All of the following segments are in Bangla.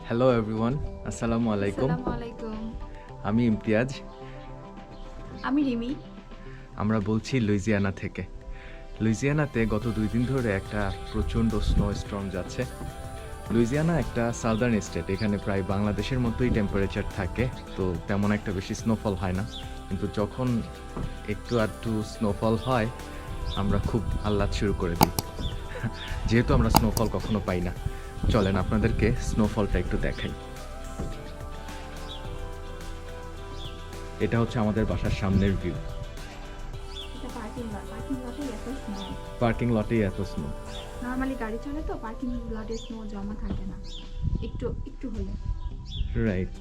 হ্যালো এভরিওয়ান, আসসালামু আলাইকুম। আসসালামু আলাইকুম। আমি ইমতিয়াজ। আমি রিমি। আমরা বলছি লুইজিয়ানা থেকে। লুইজিয়ানাতে গত 2 দিন ধরে একটা প্রচণ্ড স্নো স্টর্ম যাচ্ছে। লুইজিয়ানা একটা সাউদার্ন স্টেট, এখানে প্রায় বাংলাদেশের মতোই টেম্পারেচার থাকে, তো তেমন একটা বেশি স্নোফল হয় না। কিন্তু যখন একটু আধটু স্নোফল হয় আমরা খুব আহ্লাদ শুরু করে দিই, যেহেতু আমরা স্নোফল কখনো পাই না। চলেন আপনাদেরকে স্নোফলটা একটু দেখাই। এটা হচ্ছে আমাদের বাসার সামনের ভিউ। এটা পার্কিং লট। পার্কিং লটে এত স্নো। পার্কিং লটেই এত স্নো। নরমালি গাড়ি চলে তো পার্কিং লটে স্নো জমা থাকে না। একটু একটু হলে। রাইট।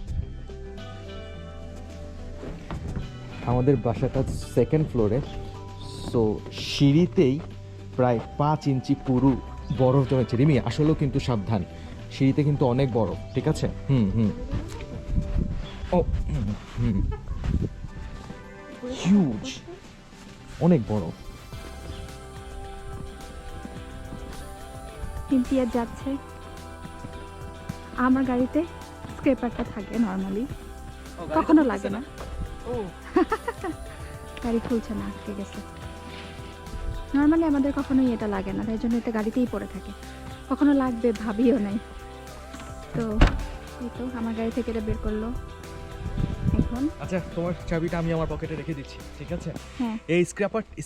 আমাদের বাসাটা সেকেন্ড ফ্লোরে, সো সিঁড়িতেই প্রায় 5 ইঞ্চি পুরো বরফ জমেছে। রিমি আসলেও কিন্তু সাবধান, সিঁড়িতে কিন্তু অনেক বরফ, ঠিক আছে? ও হিউজ, অনেক বরফ। ইমতিয়াজ যাচ্ছে। আমার গাড়িতে স্ক্রেপারটা থাকে নরমালি, কখনো লাগে না। গাড়ি খুলছে না, আটকে গেছে। নরমালি আমাদের কখনোই এটা লাগে না, তাই জন্য এটা গাড়িতেই পড়ে থাকে। কখনো লাগবে ভাবিও নাই। তো এই তো আমার গাড়ি থেকে এটা বের করলো এখন। আচ্ছা, তোমার চাবিটা আমি আমার পকেটে রেখে দিচ্ছি, ঠিক আছে? হ্যাঁ এই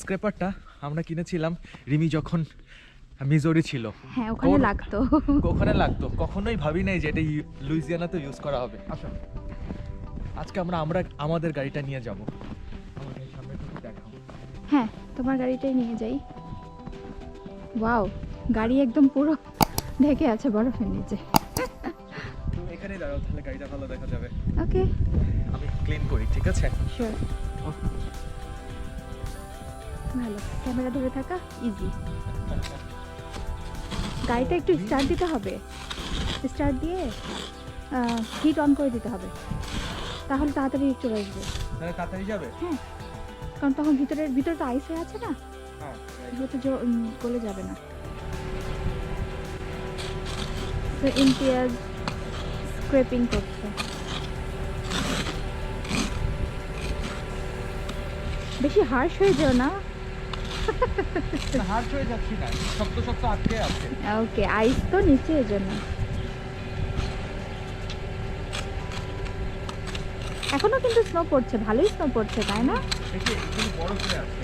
স্ক্র্যাপারটা আমরা কিনেছিলাম রিমি যখন মিজোরি ছিল। হ্যাঁ, ওখানে লাগতো। ওখানে লাগতো, কখনোই ভাবি নাই যে এটা লুইজিয়ানাতে ইউজ করা হবে। আসো, আজকে আমরা আমাদের গাড়িটা নিয়ে যাব। আমাদের সামনে থেকে দেখাও। হ্যাঁ, তোমার গাড়িটাই নিয়ে যাই। ওয়াও, গাড়ি একদম পুরো ঢেকে আছে বরফের নিচে। তুমি এখানেই দাঁড়াও, তাহলে গাড়িটা ভালো দেখা যাবে। ওকে, আমি ক্লিন করি, ঠিক আছে? শিওর। ভালো, ক্যামেরা ধরে থাকা ইজি। গাড়িটা একটু স্টার্ট দিতে হবে। স্টার্ট দিয়ে হিট অন করে দিতে হবে, তাহলে তাড়াতাড়ি চলে আসবে। তাহলে তাড়াতাড়ি যাবে। হ্যাঁ, কারণ তখন ভিতরে তো আইস হয়ে আছে না, হ্যাঁ, যেহেতু গলে যাবে না। তো ইমতিয়াজ স্ক্রেপিং করছে। বেশি হার্শ হয়ে যাও না। হার্ড হয়ে যাচ্ছি না, শক্ত শক্ত আটকে আছে। ওকে, আইস তো নিচে, এর জন্য। এখনো কিন্তু স্নো পড়ছে, ভালোই স্নো পড়ছে, তাই না? দেখি এগুলো বড় করে আছে।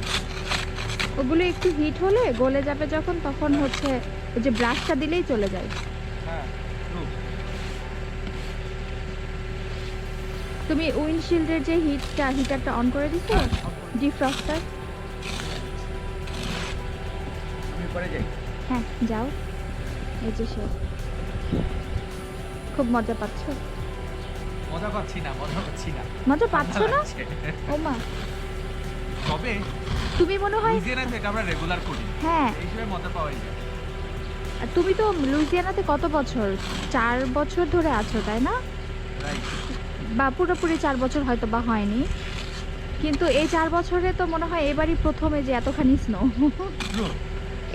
ওগুলো একটু হিট হলে গলে যাবে যখন, তখন হচ্ছে ওই যে ব্রাশটা দিলেই চলে যায়। হ্যাঁ, তুমি উইন্ডশিল্ডের যে হিটারটা অন করে দিছো, ডিফ্রস্টার? আমি পরে যাই। হ্যাঁ, যাও। এই যে সে খুব মজা পাচ্ছ। মজা পাচ্ছি না। মজা পাচ্ছ না? ও মা, তবে তুমি মনে হয়, লুইজিয়ানা থেকে আমরা রেগুলার করি, হ্যাঁ। এই হিসেবে মজা পাওয়াই যায়। আর তুমি তো লুইজিয়ানাতে কত বছর? 4 বছর ধরে আছো, তাই না? রাইট। বা পুরোপুরি 4 বছর হয়তো বা হয়নি, কিন্তু এই 4 বছরে তো মনে হয় এবারই প্রথমে যে এতখানি স্নো।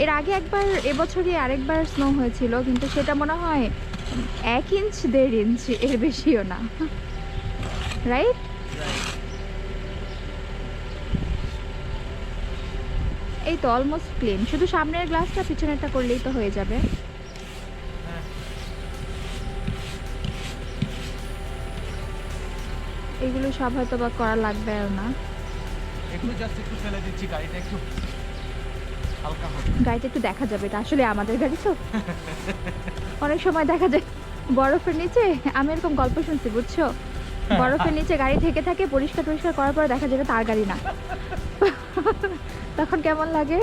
এর আগে একবার, এবছরই আরেকবার স্নো হয়েছিল, কিন্তু সেটা মনে হয় 1 ইঞ্চ 1.5 ইঞ্চ, এর বেশিও না। রাইট? এই তো অলমোস্ট ক্লিন, শুধু সামনের গ্লাসটা পিছনেরটা করলেই তো হয়ে যাবে। এগুলো সব হয়তো বা করা লাগবে আর না। এগুলো জাস্ট একটু ফেলে দিচ্ছি, গাড়িটা একটু হালকা হবে। গাড়িটা একটু দেখা যাবে, এটা আসলে আমাদের গাড়ি তো। অনেক সময় দেখা যায় বরফের নিচে, আমি এরকম গল্প শুনছি বুঝছো, বরফের নিচে গাড়ি থেকে থাকে, পরিষ্কার করার পরে দেখা যাবে তার গাড়ি না। তখন কেমন লাগে?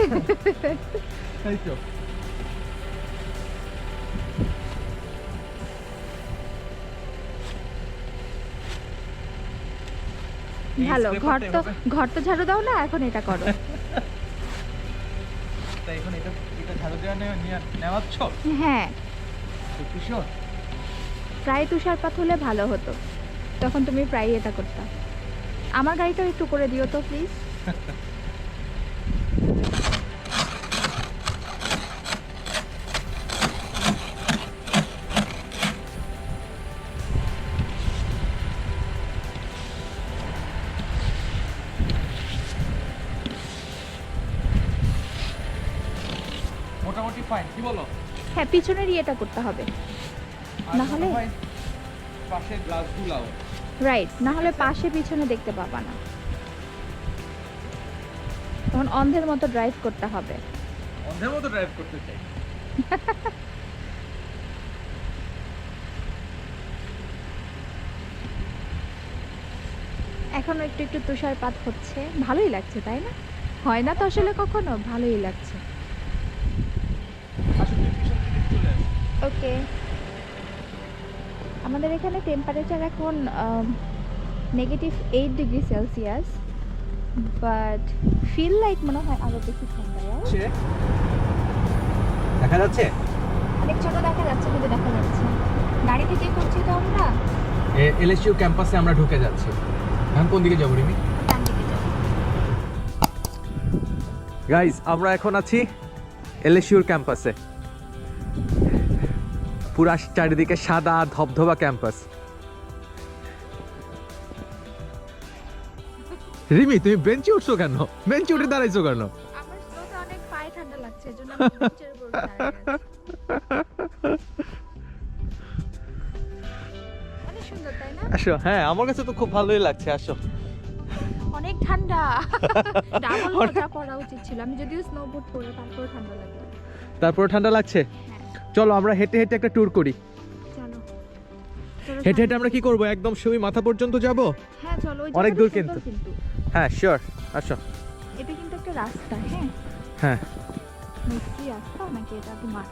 তাই তো। ভালো, ঘর তো ঝাড়ু দাও না, এখন এটা করো। তাই এখন এটা ঝাড়ু দেওয়া নেওয়াচ্ছ? হ্যাঁ, কিশোর প্রায় তুষারপাত হলে ভালো হতো, তখন তুমি প্রায় এটা করতা। আমার গাড়িটাও একটু করে দিও তো প্লিজ। বলো? হ্যাঁ, পিছনের ইয়েটা করতে হবে, না হলে পাশের গ্লাসগুলাও রাইট, না হলে পাশে পিছনে দেখতে পাবা না। তখন অন্ধের মতো ড্রাইভ করতে হবে। অন্ধের মতো ড্রাইভ করতে চাই। এখনো একটু একটু তুষারপাত হচ্ছে, ভালোই লাগছে তাই না? হয় না তো আসলে কখনো, ভালোই লাগছে। আসলে পিছন দিকে চলে আসে। ওকে, আমাদের এখানে টেম্পারেচার এখন -8°C, বাট ফিল লাইক মনে হয় আরো বেশি ঠান্ডা। দেখা যাচ্ছে? অনেক ছোট দেখা যাচ্ছে, কিন্তু দেখা যাচ্ছে। গাড়ি থেকে করছি তো আমরা। এলএসইউ ক্যাম্পাসে আমরা ঢুকে যাচ্ছি। এখন কোন দিকে যাবো রিমি? ডান দিকে যাবো। গাইস, আমরা এখন আছি এলএসইউর ক্যাম্পাসে। পুরা চারিদিকে সাদা ধবধবা ক্যাম্পাস। রিমি, তুমি বেঞ্চে উঠছো কেন? বেঞ্চে উঠে দাঁড়াইছো কেন? আমার স্নোতে অনেক পায়ে ঠান্ডা লাগছে, এজন্য আমি বেঞ্চের উপর দাঁড়িয়ে আছি। অনেক সুন্দর তাই না? আসো, হ্যাঁ আমার কাছে তো খুব ভালোই লাগছে। আসো। অনেক ঠান্ডা। ডাবল মোজা পরা উচিত ছিল, আমি যদিও স্নোবোর্ড পরে, তারপর ঠান্ডা লাগলো। তারপর ঠান্ডা লাগছে? হ্যাঁ, চলো আমরা হেঁটে হেঁটে একটা ট্যুর করি। চলো। হেঁটে হেঁটে আমরা কি করব? একদম সুই মাথা পর্যন্ত যাব? হ্যাঁ চলো, ওই অনেক জায়গাটা দূর সুন্দর কিন্তু। হ্যাঁ শিওর, আসো। এটা কিন্তু একটা রাস্তা, হ্যাঁ হ্যাঁ, মিষ্টি রাস্তা নাকি এটা কি মাঠ?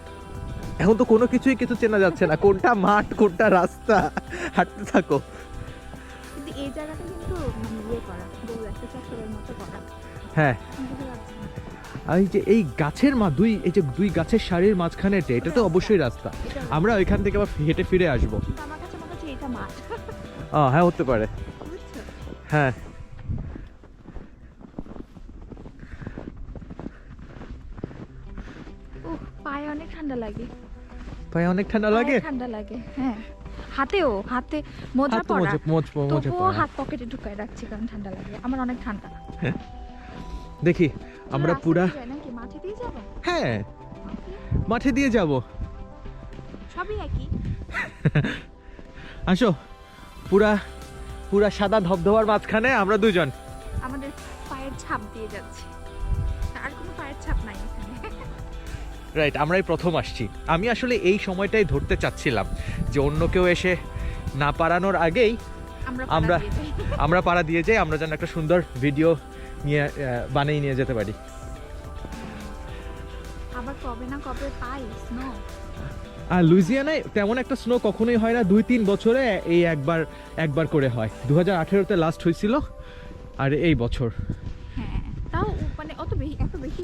এখন তো কোনো কিছুই কিছু চেনা যাচ্ছে না, কোনটা মাঠ কোনটা রাস্তা। হাঁটতে থাকো। কিন্তু এই জায়গাটা কিন্তু মানে ইয়ে করা, গোল একটা চক্করের মতো করা। হ্যাঁ, বুঝতে পারছি না। আর এই যে এই গাছের দুই গাছের সারির মাঝখানে এটা তো অবশ্যই রাস্তা। এটা আমরা ওইখান থেকে আবার হেঁটে ফিরে আসবো। কিন্তু আমার কাছে মনে হচ্ছে এটা মাঠ। হ্যাঁ হতে পারে। বুঝছো? হ্যাঁ, পায়ে অনেক ঠান্ডা লাগে। পায়ে অনেক ঠান্ডা লাগে। পায়ে ঠান্ডা লাগে, হ্যাঁ। হাতে মোজা হাত তো পরা, মোজা তবুও পরা। হাত পকেটে ঢুকায় রাখছি কারণ ঠান্ডা লাগে। আমার অনেক ঠান্ডা। দেখি আমরা রাস্তা পুরা, দিয়ে যাই নাকি মাঠে দিয়ে যাবো? হ্যাঁ মাঠে দিয়ে যাব। সবই একই। আসো, পুরা সাদা ধবধবার মাঝখানে আমরা দুজন। আমাদের পায়ের ছাপ দিয়ে যাচ্ছি, আর কোনো পায়ের ছাপ নাই এখানে। রাইট, আমরাই প্রথম আসছি। আমি আসলে এই সময়টাই ধরতে চাচ্ছিলাম যে অন্য কেউ এসে না পারানোর আগেই আমরা আমরা পাড়া দিয়ে যাই, আমরা যেন একটা সুন্দর ভিডিও নিয়ে বানিয়ে নিয়ে যেতে পারি। আবার কবে না কবে পাই স্নো। আর লুইজিয়ানায় তেমন একটা স্নো কখনোই হয় না, 2-3 বছরে এই একবার করে হয়। 2018-তে লাস্ট হয়েছিল, আর এই বছর হ্যাঁ, তাও মানে এত বেশি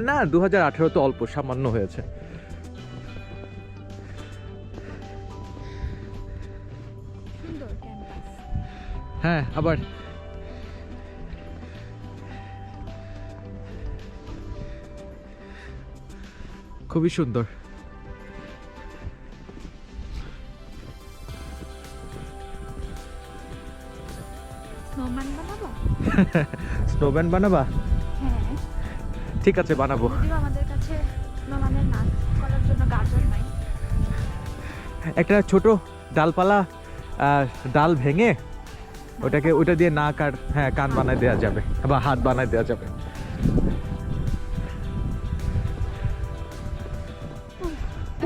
না, 2018-তে অল্প সামান্য হয়েছে। সুন্দর ক্যাম্পাস। হ্যাঁ, আবার খুবই সুন্দর। স্নোম্যান বানাবো? স্নোম্যান বানাবা? হ্যাঁ, ঠিক আছে, বানাবো। যদিও আমাদের কাছে স্নোম্যানের নাচ করার জন্য গাজর নাই। একটা ছোট ডালপালা ডাল ভেঙে ওটা দিয়ে নাক আর হ্যাঁ কান বানায় দেওয়া যাবে, বা হাত বানায় দেওয়া যাবে।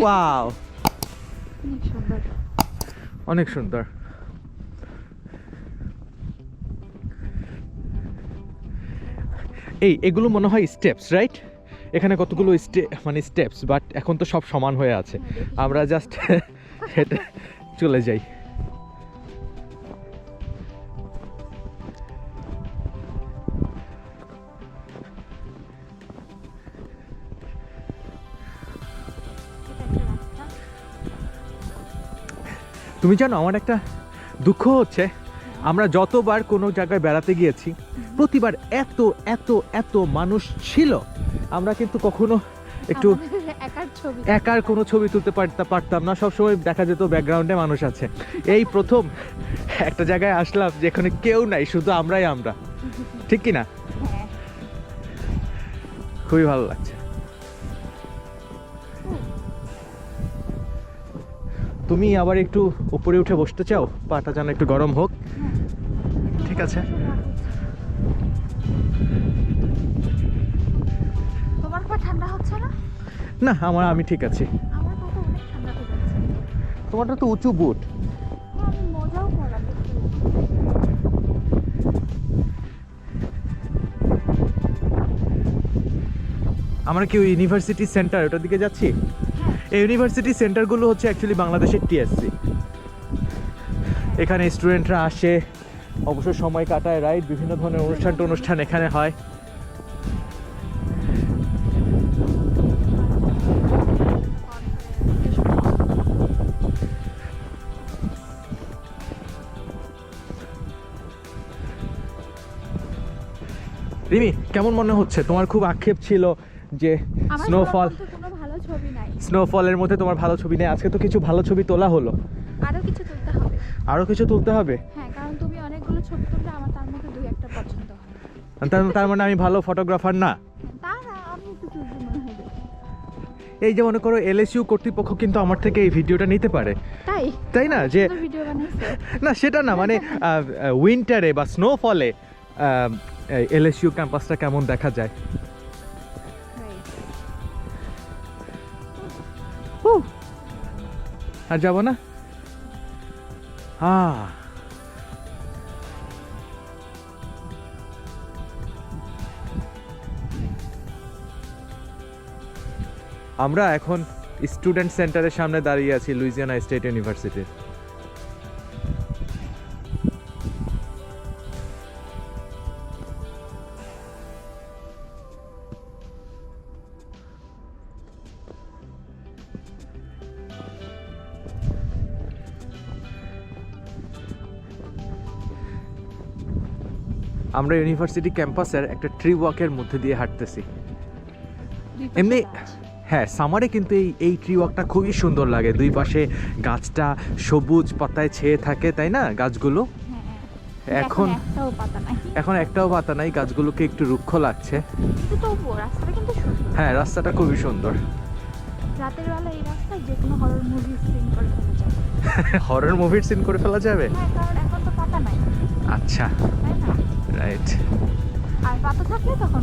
ওয়াও, অনেক সুন্দর। অনেক সুন্দর। এগুলো মনে হয় স্টেপস, রাইট? এখানে কতগুলো স্টেপস, বাট এখন তো সব সমান হয়ে আছে। আমরা জাস্ট হেঁটে চলে যাই। তুমি জানো, আমার একটা দুঃখ হচ্ছে, আমরা যতবার কোনো জায়গায় বেড়াতে গিয়েছি প্রতিবার এত এত এত মানুষ ছিল, আমরা কিন্তু কখনো একটু একার কোনো ছবি তুলতে পারতাম না। সবসময় দেখা যেত ব্যাকগ্রাউন্ডে মানুষ আছে। এই প্রথম একটা জায়গায় আসলাম যেখানে কেউ নাই, শুধু আমরা, ঠিক কি না? খুবই ভালো লাগছে। তুমি আবার একটু উপরে উঠে বসতে চাও, পাটা যেন একটু গরম হোক। ঠিক আছে। তোমার পা ঠান্ডা হচ্ছে না? না, আমি ঠিক আছি। আমার পা তো অনেক ঠান্ডা হয়ে যাচ্ছে। তোমারটা তো উঁচু বুট। আমি মজাও করলাম। আমরা কি ওই ইউনিভার্সিটি সেন্টার ওটার দিকে যাচ্ছি? এই ইউনিভার্সিটি সেন্টারগুলো হচ্ছে অ্যাকচুয়ালি বাংলাদেশের টিএসসি। এখানে স্টুডেন্টরা আসে, অবসর সময় কাটায়, রাইট, বিভিন্ন ধরনের অনুষ্ঠান এখানে হয়। রিমি, কেমন মনে হচ্ছে? তোমার খুব আক্ষেপ ছিল যে আমার স্নোফল, কোনো ভালো ছবি নাই। স্নোফলের মধ্যে তোমার ভালো ছবি নেই। আজকে তো কিছু ভালো ছবি তোলা হলো। আরো কিছু তুলতে হবে। আরো কিছু তুলতে হবে? হ্যাঁ, কারণ তুমি অনেকগুলো ছবি তুললে আমার তার মধ্যে দুই একটা পছন্দ হয়। তার মানে আমি ভালো ফটোগ্রাফার না? তারা আমি একটু চুজি মনে হয়। এই যে মনে করো এলএসইউ কর্তৃপক্ষ কিন্তু আমার থেকে এই ভিডিওটা নিতে পারে, তাই না? যে ভিডিও বানাইছো না সেটা না, মানে উইন্টারে বা স্নোফলে এলএসইউ ক্যাম্পাসটা কেমন দেখা যায়। আর যাবো না? আমরা এখন স্টুডেন্ট সেন্টারের সামনে দাঁড়িয়ে আছি, লুইজিয়ানা স্টেট ইউনিভার্সিটির। আমরা ইউনিভার্সিটি ক্যাম্পাসের একটা ট্রি ওয়াকের মধ্যে দিয়ে হাঁটতেছি। এমনি হ্যাঁ, সামারে কিন্তু এই ট্রি ওয়াকটা খুবই সুন্দর লাগে। দুই পাশে গাছটা সবুজ পাতায় ছেয়ে থাকে, তাই না গাছগুলো? এখন একটাও পাতা নাই, গাছগুলোকে একটু রুক্ষ লাগছে। হ্যাঁ, রাস্তাটা খুবই সুন্দর। রাতের বেলা এই রাস্তায় যে কোনো হরর মুভি সিন করে ফেলা যাবে। হরর মুভির সিন করে ফেলা যাবে? হ্যাঁ, কারণ এখন তো পাতা নাই। আচ্ছা, তাই না? রাইট। আর পাতা থাকলে তখন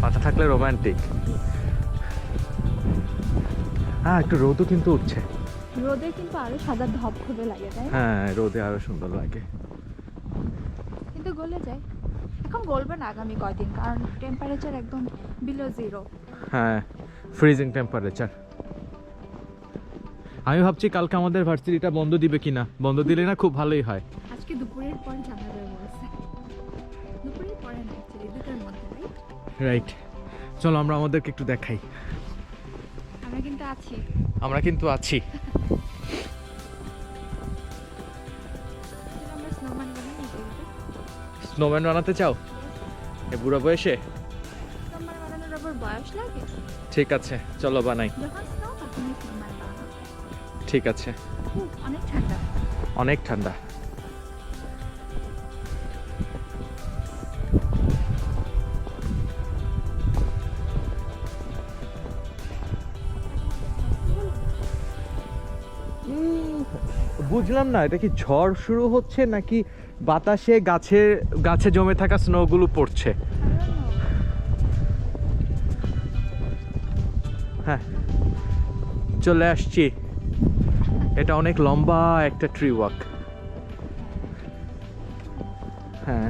পাতা থাকলে রোমান্টিক। হ্যাঁ, একটু রোদও কিন্তু উঠছে। রোদে কিন্তু আরো সাদা ধবধবে লাগে, তাই না? হ্যাঁ, রোদে আরো সুন্দর লাগে। কিন্তু গলে যায়। এখন গলবে না আগামী কয়দিন, কারণ টেম্পারেচার একদম বিলো জিরো। হ্যাঁ, ফ্রিজিং টেম্পারেচার। আমি ভাবছি কালকে আমাদের ভার্সিটিটা বন্ধ দিবে কিনা। বন্ধ দিলে না খুব ভালোই হয়। আজকে দুপুরের পর জানাবে বলছে। দুপুরের পরে না, অ্যাকচুয়ালি দুটোর মধ্যে, রাইট। চলো আমরা আমাদেরকে একটু দেখাই। আমরা কিন্তু আছি। স্নোম্যান বানাতে চাও এ বুড়ো বয়সে? বয়স লাগে? ঠিক আছে, চলো বানাই। ঠিক আছে। অনেক ঠান্ডা, অনেক ঠান্ডা। বুঝলাম না, এটা কি ঝড় শুরু হচ্ছে নাকি বাতাসে গাছে জমে থাকা স্নোগুলো পড়ছে? হ্যাঁ, চলে আসছি। এটা অনেক লম্বা একটা ট্রি ওয়াক। হ্যাঁ,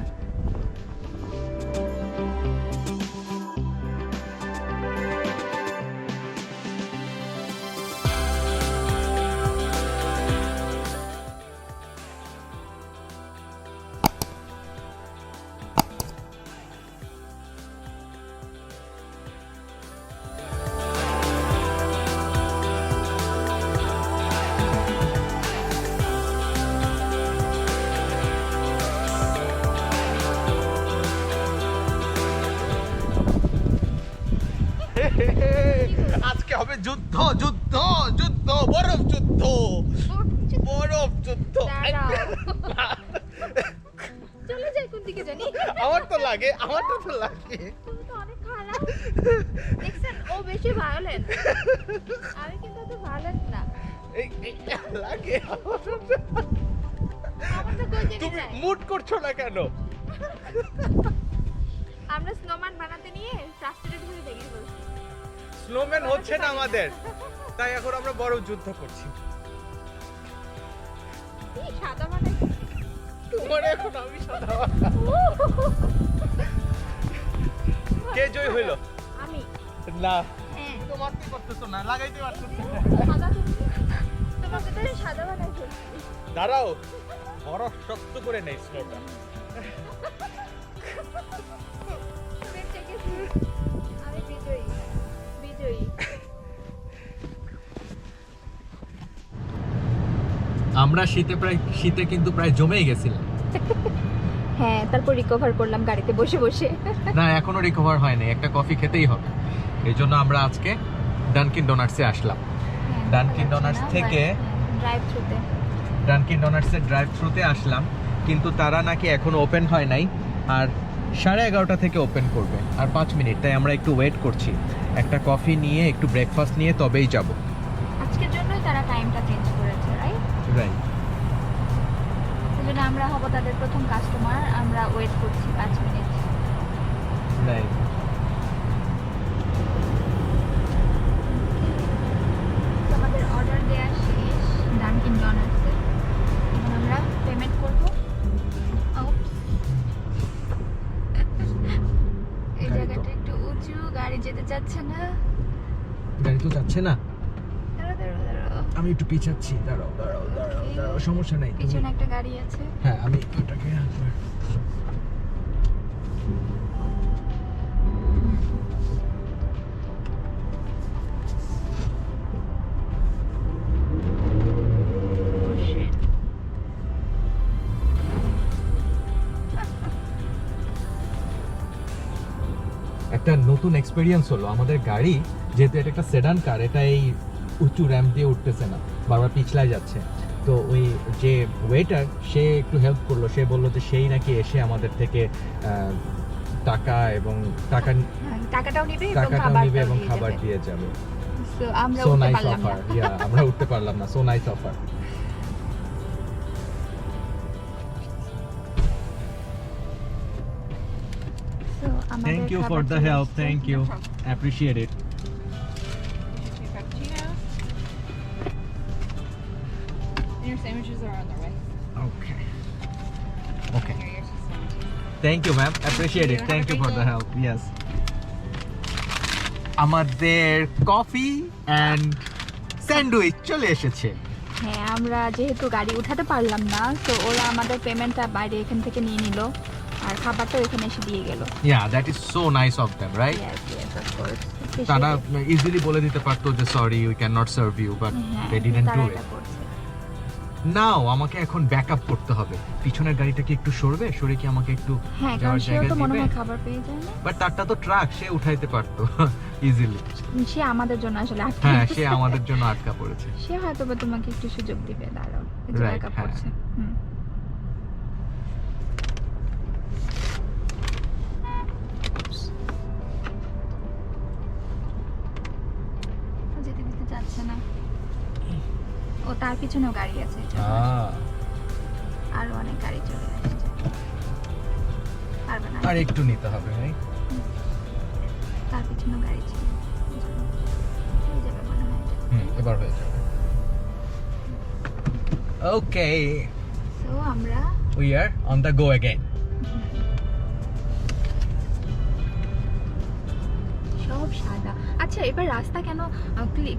আজকে হবে যুদ্ধ, যুদ্ধ, যুদ্ধ, বরফ যুদ্ধ, বরফ যুদ্ধ। চলে যাই কোন দিকে জানি। আমার তো লাগে। তুমি তো অনেক খারাপ। দেখছেন, ও বেশি ভায়োলেন্ট। আমি কিন্তু এত ভায়োলেন্ট না। লাগে আমাদের কই যেতে তুমি যায়? মুড করছো না কেন? আমরা স্নোম্যান বানাতে নিয়ে ফ্রাস্ট্রেটেড হয়ে ভেঙে পড়ছি। স্নোম্যান হচ্ছে না আমাদের, তাই এখন আমরা বড় যুদ্ধ করছি। এই সাদা মানে তোমার এখন আমি সাদা কে জয় হইল? আমি না হ্যাঁ তো মারতে পারতেছো না, লাগাইতে পারতেছো না। সাদা তুমি তোমাকে তো সাদা বানাই ফেলছি। দাঁড়াও, বড় শক্ত করে নেই স্নোটা। বেঁচে গেছি। আমি বিজয়ী বিজয়ী। আমরা শীতে কিন্তু প্রায় জমেই গেছিলাম। হ্যাঁ তারপর রিকভার করলাম গাড়িতে বসে বসে। না এখনো রিকভার হয়নি, একটা কফি খেতেই হবে। এই জন্য আমরা আজকে ডানকিন ডোনাটসে আসলাম। ডানকিন ডোনাটস থেকে ড্রাইভ থ্রুতে ডানকিন ডোনাটসের ড্রাইভ থ্রুতে আসলাম, কিন্তু তারা নাকি এখনো ওপেন হয় নাই, আর 11:30 থেকে ওপেন করবে, আর 5 মিনিট, তাই আমরা একটু ওয়েট করছি। একটা কফি নিয়ে একটু ব্রেকফাস্ট নিয়ে তবেই যাব। আজকের জন্যই তারা টাইমটা চেঞ্জ করেছে রাইট। রাইট, সেজন্য আমরা হব তাদের প্রথম কাস্টমার। আমরা ওয়েট করছি 5 মিনিট। রাইট। আমাদের অর্ডার দেওয়া শেষ ডানকিন ডোনাটসে। এখন আমরা পেমেন্ট করব। এই জায়গাটা একটু উঁচু, গাড়ি যেতে চাচ্ছে না। গাড়ি তো যাচ্ছে না, দাঁড়াও, দাঁড়াও, দাঁড়াও। আমি একটু পিছাচ্ছি। দাঁড়াও, সমস্যা নাই। পিছনে একটা গাড়ি আছে। হ্যাঁ, আমি ওটাকে একটা নতুন এক্সপেরিয়েন্স হলো। আমাদের গাড়ি যেহেতু এটা একটা সেডান কার, এটা এই উঁচু র্যাম্প দিয়ে উঠতেছে না, বারবার পিছলায় যাচ্ছে। তো ওই যে ওয়েটার সে একটু হেল্প করলো, সে বললো যে সেই নাকি এসে আমাদের থেকে টাকাটাও নিবে এবং খাবার দিয়ে যাবে। সো আমরা সো উঠতে নাইস পারলাম অফার। না। আমরা উঠতে পারলাম না। So nice offer. So, আমাদের Thank you for খাবার the চলে help. এসেছে। Thank you. No problem. Appreciate it. Your sandwiches are on the way. Okay. Okay. Here, yours is sandwiches. Thank you, ma'am. Appreciate you. it. Have Thank a you great for the day. help. Yes. আমাদের কফি এন্ড স্যান্ডউইচ চলে এসেছে। হ্যাঁ আমরা যেহেতু গাড়ি উঠাতে পারলাম না, তো ওরা আমাদের পেমেন্টটা বাইরে এখান থেকে নিয়ে নিল, আর খাবারটাও এখানে এসে দিয়ে গেল। Yeah, that is so nice of them, right? Yes, yes, of course. তারা ইজিলি বলে দিতে পারতো যে sorry, we can not serve you, but হ্যাঁ, they didn't তারা do এটা it. করছে। নাও আমাকে এখন ব্যাকআপ করতে হবে। পিছনের গাড়িটা কি একটু সরবে? সরে কি আমাকে একটু হ্যাঁ কারণ যাওয়ার সেও জায়গা তো মনে দিবে? হয় খাবার পেয়ে যায় না। বাট তারটা তো ট্রাক, সে উঠাইতে পারতো ইজিলি। সে আমাদের জন্য আসলে আটকে হ্যাঁ, আছে। সে আমাদের জন্য আটকা পড়েছে। সে হয়তো বা তোমাকে একটু সুযোগ দিবে। দাঁড়াও, এই যে Right, backup হ্যাঁ। করছে। হুম। ও যেতে দিতে চাচ্ছে না। ও তার পিছনেও গাড়ি আছে, এই জন্য। আরো অনেক গাড়ি চলে আসছে। পারবে না। আর একটু নিতে হবে, রাইট? তার পিছনেও গাড়ি ছিল, এই জন্য। হয়ে যাবে মনে হয় এটা। এবার হয়ে যাবে। ওকে, So, আমরা we are on the go again. সব সাদা। আচ্ছা এবার রাস্তা কেন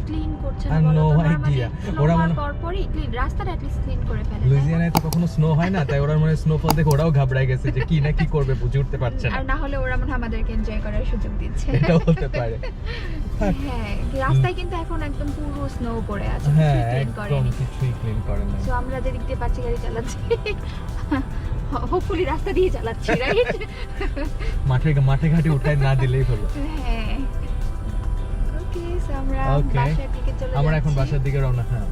ক্লিন করছে না I have বলো no তো? Normally idea. স্নো ওরা হওয়ার মনে- পরপরই রাস্তাটা অ্যাটলিস্ট ক্লিন করে ফেলে, তাই না? লুইজিয়ানায় তো কখনো স্নো হয় না, তাই ওরা মানে স্নোফল দেখে ওরাও ঘাবড়ায় গেছে যে কি না কি করবে, বুঝে উঠতে পারছে না। আর না হলে ওরা মনে হয় আমাদেরকে এনজয় করার সুযোগ দিচ্ছে। এটাও হতে পারে। হ্যাঁ রাস্তায় কিন্তু এখন একদম পুরো স্নো পড়ে আছে, হ্যাঁ, ক্লিন একদম করেনি। কিছুই ক্লিন করে না। সো আমরা যেদিক দিয়ে পাচ্ছি গাড়ি চালাচ্ছি, হোপফুলি রাস্তা দিয়ে চালাচ্ছি, রাইট? মাঠে ঘাটে উঠাই না দিলেই হলো। হ্যাঁ। ওকে, সো আমরা Okay. বাসার দিকে চলে আমরা এখন যাচ্ছি। বাসার দিকে রওনা। হ্যাঁ,